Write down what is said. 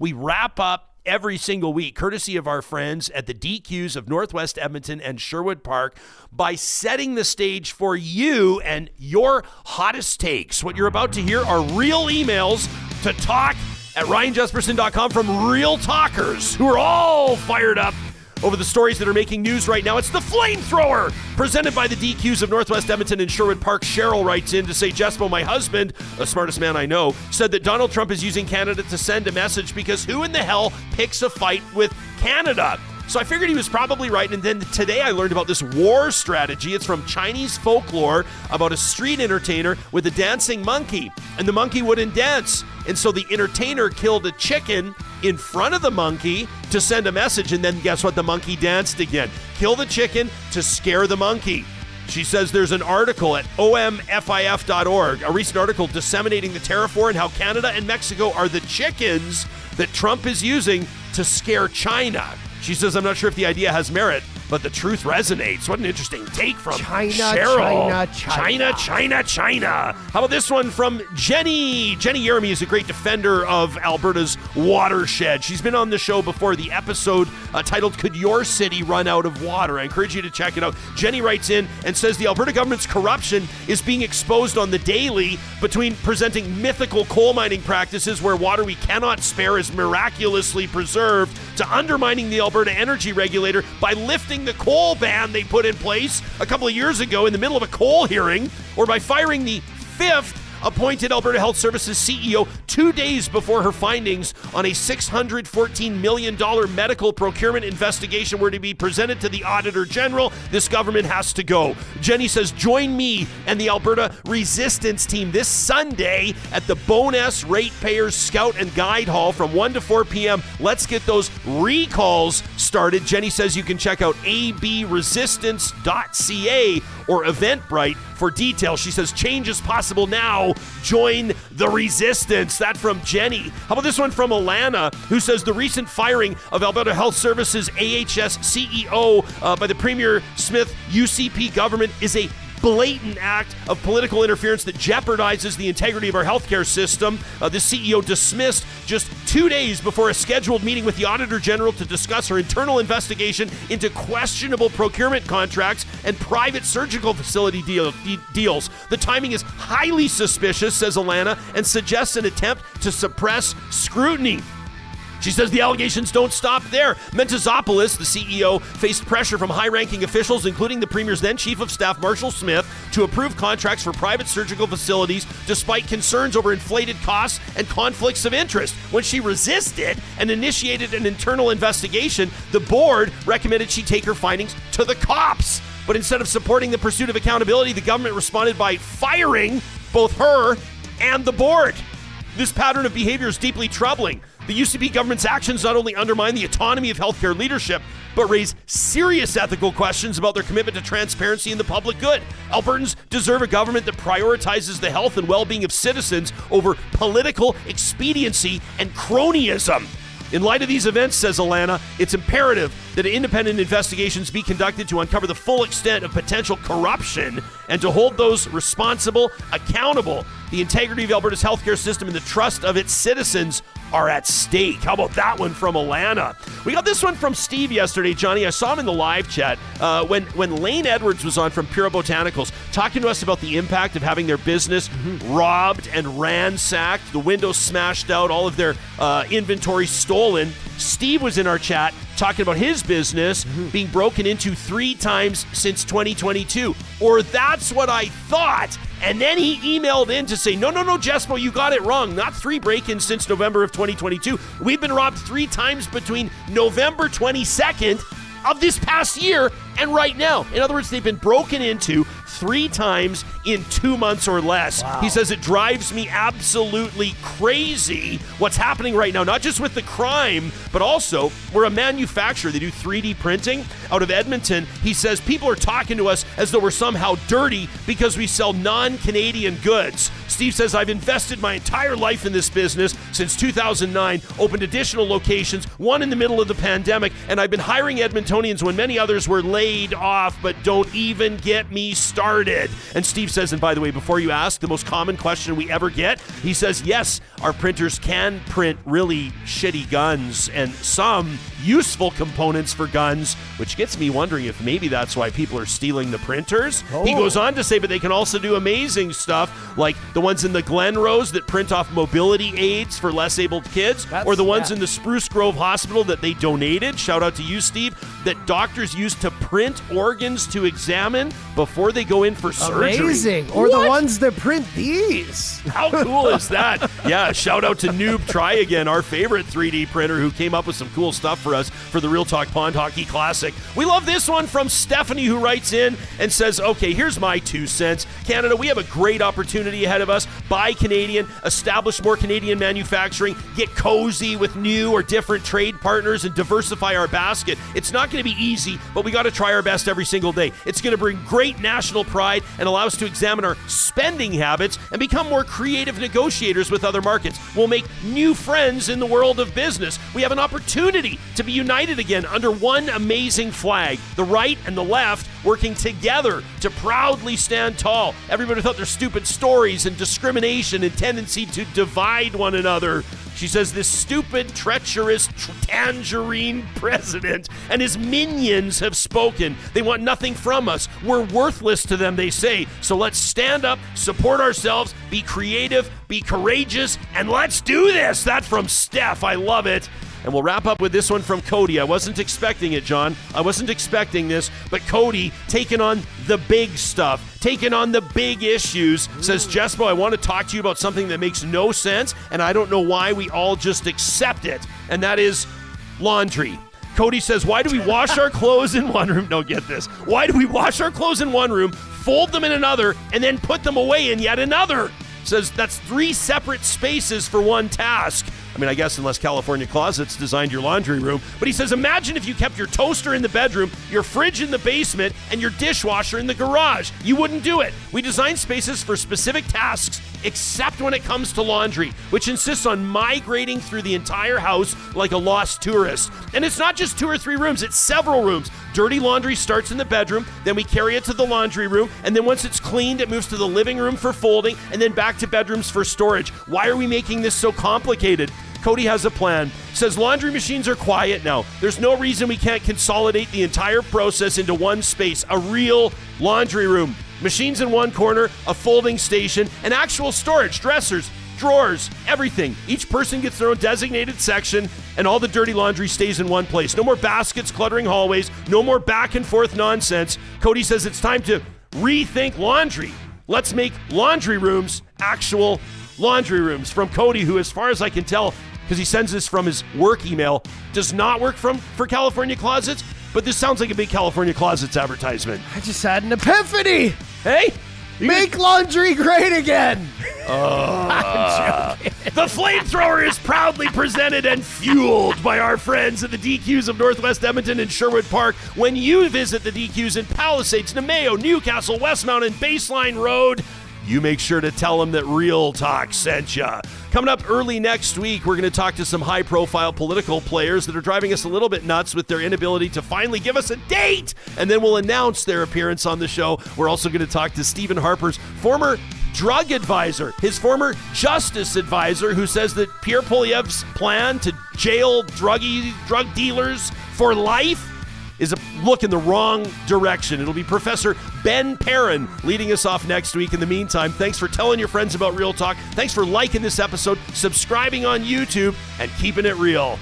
we wrap up every single week, courtesy of our friends at the DQs of Northwest Edmonton and Sherwood Park, by setting the stage for you and your hottest takes. What you're about to hear are real emails to talk at ryanjesperson.com from real talkers who are all fired up over the stories that are making news right now. It's the Flamethrower, presented by the DQs of Northwest Edmonton and Sherwood Park. Sheryl writes in to say, Jespo, my husband, the smartest man I know, said that Donald Trump is using Canada to send a message because who in the hell picks a fight with Canada? So I figured he was probably right. And then today I learned about this war strategy. It's from Chinese folklore about a street entertainer with a dancing monkey. And the monkey wouldn't dance. And so the entertainer killed a chicken in front of the monkey to send a message. And then guess what? The monkey danced again. Kill the chicken to scare the monkey. She says there's an article at omfif.org, a recent article disseminating the tariff war and how Canada and Mexico are the chickens that Trump is using to scare China. She says, I'm not sure if the idea has merit, but the truth resonates. What an interesting take from Sheryl. China. How about this one from Jenny? Jenny Yeremy is a great defender of Alberta's watershed. She's been on the show before, the episode titled, Could Your City Run Out of Water? I encourage you to check it out. Jenny writes in and says the Alberta government's corruption is being exposed on the daily between presenting mythical coal mining practices where water we cannot spare is miraculously preserved to undermining the Alberta energy regulator by lifting the coal ban they put in place a couple of years ago in the middle of a coal hearing, or by firing the fifth appointed Alberta Health Services CEO 2 days before her findings on a $614 million medical procurement investigation were to be presented to the Auditor General. This government has to go. Jenny says, join me and the Alberta Resistance team this Sunday at the Bonus Ratepayers Scout and Guide Hall from 1 to 4 p.m. Let's get those recalls started. Jenny says you can check out abresistance.ca or Eventbrite for details. She says change is possible now. Join the resistance. That from Jenny. How about this one from Alanna, who says the recent firing of Alberta Health Services AHS CEO by the Premier Smith UCP government is a blatant act of political interference that jeopardizes the integrity of our healthcare system. The CEO dismissed just 2 days before a scheduled meeting with the Auditor General to discuss her internal investigation into questionable procurement contracts and private surgical facility deals. The timing is highly suspicious, says Alanna, and suggests an attempt to suppress scrutiny. She says the allegations don't stop there. Mentezopoulos, the CEO, faced pressure from high-ranking officials, including the Premier's then Chief of Staff, Marshall Smith, to approve contracts for private surgical facilities despite concerns over inflated costs and conflicts of interest. When she resisted and initiated an internal investigation, the board recommended she take her findings to the cops. But instead of supporting the pursuit of accountability, the government responded by firing both her and the board. This pattern of behavior is deeply troubling. The UCP government's actions not only undermine the autonomy of healthcare leadership, but raise serious ethical questions about their commitment to transparency and the public good. Albertans deserve a government that prioritizes the health and well-being of citizens over political expediency and cronyism. In light of these events, says Alanna, it's imperative that independent investigations be conducted to uncover the full extent of potential corruption and to hold those responsible accountable. The integrity of Alberta's healthcare system and the trust of its citizens are at stake. How about that one from Alanna? We got this one from Steve yesterday, Johnny. I saw him in the live chat when Lane Edwards was on from Pura Botanicals talking to us about the impact of having their business robbed and ransacked, the windows smashed out, all of their inventory stolen. Steve was in our chat talking about his business being broken into 3 times since 2022. Or that's what I thought. And then he emailed in to say, no, Jespo, you got it wrong. Not 3 break-ins since November of 2022. We've been robbed 3 times between November 22nd of this past year and right now. In other words, they've been broken into 3 times in 2 months or less. Wow. He says it drives me absolutely crazy what's happening right now, not just with the crime, but also we're a manufacturer. They do 3D printing out of Edmonton. He says people are talking to us as though we're somehow dirty because we sell non-Canadian goods. Steve says, I've invested my entire life in this business since 2009, opened additional locations, one in the middle of the pandemic, and I've been hiring Edmontonians when many others were laid off, but don't even get me started. And Steve says, and by the way, before you ask, the most common question we ever get, he says, yes, our printers can print really shitty guns and some useful components for guns, which gets me wondering if maybe that's why people are stealing the printers. Oh. He goes on to say, but they can also do amazing stuff like the ones in the Glenrose that print off mobility aids for less abled kids, or the ones in the Spruce Grove Hospital that they donated, shout out to you, Steve, that doctors use to print organs to examine before they go in for surgery. Amazing. Or the ones that print these. How cool is that? Yeah, shout out to Noob Try Again, our favorite 3D printer who came up with some cool stuff for us for the Real Talk Pond Hockey Classic. We love this one from Stephanie, who writes in and says, okay, here's my 2 cents. Canada, we have a great opportunity ahead of us. Buy Canadian, establish more Canadian manufacturing, get cozy with new or different trade partners, and diversify our basket. It's not going to be easy, but we got to try our best every single day. It's going to bring great national pride and allow us to examine our spending habits and become more creative negotiators with other markets. We'll make new friends in the world of business. We have an opportunity to be united again under one amazing flag, the right and the left working together to proudly stand tall. Everybody without their stupid stories and discrimination and tendency to divide one another. She says this stupid, treacherous tangerine president and his minions have spoken. They want nothing from us. We're worthless to them, they say. So let's stand up, support ourselves, be creative, be courageous, and let's do this. That's from Steph. I love it. And we'll wrap up with this one from Cody. I wasn't expecting it, John. I wasn't expecting this, but Cody taking on the big stuff, taking on the big issues, says, Jespo, I want to talk to you about something that makes no sense, and I don't know why we all just accept it, and that is laundry. Cody says, why do we wash our clothes in one room? Don't get this. Why do we wash our clothes in one room, fold them in another, and then put them away in yet another? Says that's 3 separate spaces for one task. I mean, I guess unless California Closets designed your laundry room. But he says, imagine if you kept your toaster in the bedroom, your fridge in the basement, and your dishwasher in the garage. You wouldn't do it. We design spaces for specific tasks, except when it comes to laundry, which insists on migrating through the entire house like a lost tourist. And it's not just 2 or 3 rooms, it's several rooms. Dirty laundry starts in the bedroom, then we carry it to the laundry room, and then once it's cleaned, it moves to the living room for folding, and then back to bedrooms for storage. Why are we making this so complicated? Cody has a plan. Says laundry machines are quiet now. There's no reason we can't consolidate the entire process into one space, a real laundry room. Machines in one corner, a folding station, and actual storage, dressers, drawers, everything. Each person gets their own designated section, and all the dirty laundry stays in one place. No more baskets cluttering hallways, no more back and forth nonsense. Cody says it's time to rethink laundry. Let's make laundry rooms actual laundry rooms. From Cody, who, as far as I can tell, because he sends this from his work email, does not work for California Closets, but this sounds like a big California Closets advertisement. I just had an epiphany. Hey? Make laundry great again. I'm joking. The Flamethrower is proudly presented and fueled by our friends at the DQs of Northwest Edmonton and Sherwood Park. When you visit the DQs in Palisades, Namao, Newcastle, Westmount, and Baseline Road, you make sure to tell them that Real Talk sent ya. Coming up early next week, we're going to talk to some high-profile political players that are driving us a little bit nuts with their inability to finally give us a date, and then we'll announce their appearance on the show. We're also going to talk to Stephen Harper's former drug advisor, his former justice advisor, who says that Pierre Poilievre's plan to jail drug dealers for life is a look in the wrong direction. It'll be Professor Ben Perrin leading us off next week. In the meantime, thanks for telling your friends about Real Talk. Thanks for liking this episode, subscribing on YouTube, and keeping it real.